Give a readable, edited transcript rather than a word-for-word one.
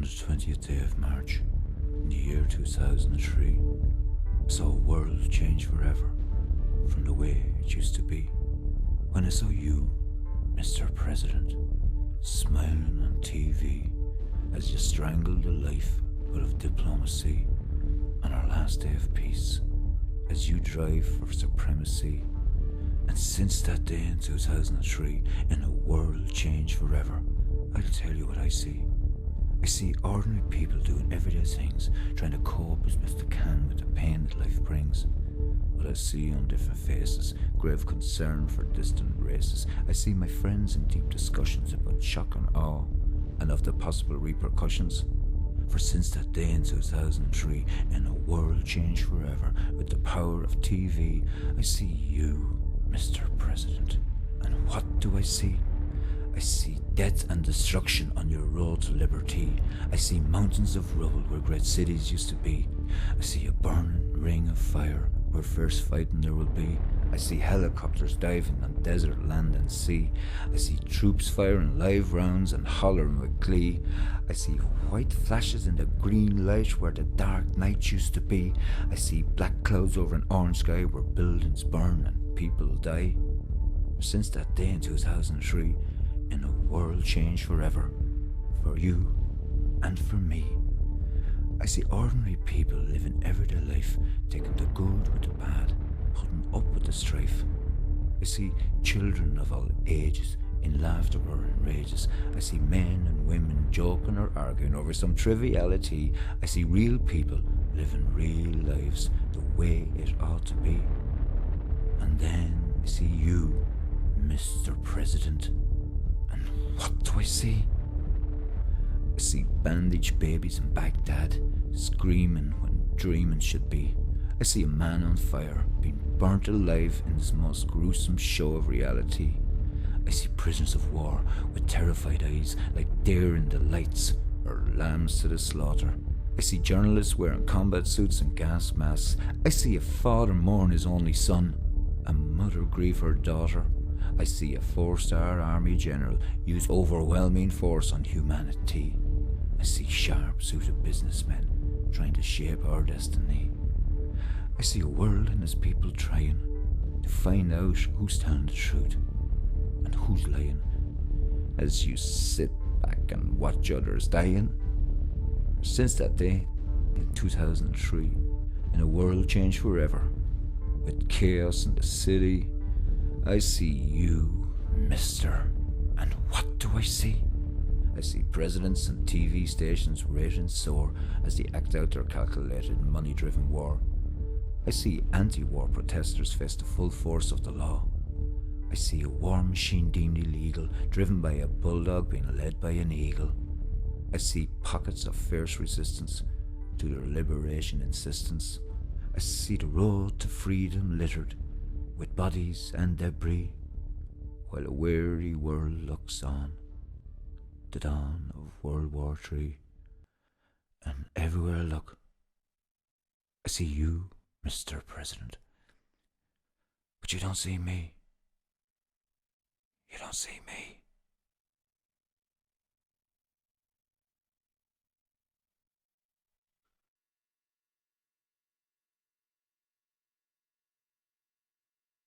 the 20th day of March, in the year 2003, I saw a world change forever from the way it used to be. When I saw you, Mr. President, smiling on TV as you strangled the life out of diplomacy on our last day of peace, as you drive for supremacy. And since that day in 2003, in a world changed forever, I'll tell you what I see. I see ordinary people doing everyday things, trying to cope as best they can with the pain that life brings. What I see on different faces, grave concern for distant races. I see my friends in deep discussions about shock and awe, and of the possible repercussions. For since that day in 2003, in a world changed forever, with the power of TV, I see you, Mr. President. And what do I see? I see death and destruction on your road to liberty. I see mountains of rubble where great cities used to be. I see a burning ring of fire where fierce fighting there will be. I see helicopters diving on desert, land and sea. I see troops firing live rounds and hollering with glee. I see white flashes in the green light where the dark night used to be. I see black clouds over an orange sky where buildings burn and people die. Since that day in 2003, in a world changed forever, for you and for me, I see ordinary people living everyday life, taking the good with the bad, putting up with the strife. I see children of all ages in laughter or in rages. I see men and women joking or arguing over some triviality. I see real people living real lives the way it ought to be. And then I see you, Mr. President. And what do I see? I see bandaged babies in Baghdad, screaming when dreaming should be. I see a man on fire, being burnt alive in this most gruesome show of reality. I see prisoners of war with terrified eyes, like deer in the lights or lambs to the slaughter. I see journalists wearing combat suits and gas masks. I see a father mourn his only son, a mother grieve her daughter. I see a 4-star army general use overwhelming force on humanity. I see sharp-suited businessmen trying to shape our destiny. I see a world and its people trying to find out who's telling the truth and who's lying, as you sit back and watch others dying. Since that day in 2003, in a world changed forever, with chaos in the city, I see you, mister. And what do I see? I see presidents and TV stations ratings soar as they act out their calculated, money-driven war. I see anti-war protesters face the full force of the law. I see a war machine deemed illegal, driven by a bulldog being led by an eagle. I see pockets of fierce resistance to their liberation insistence. I see the road to freedom littered with bodies and debris, while a weary world looks on the dawn of World War III. And everywhere I look, I see you, Mr. President. But you don't see me. You don't see me.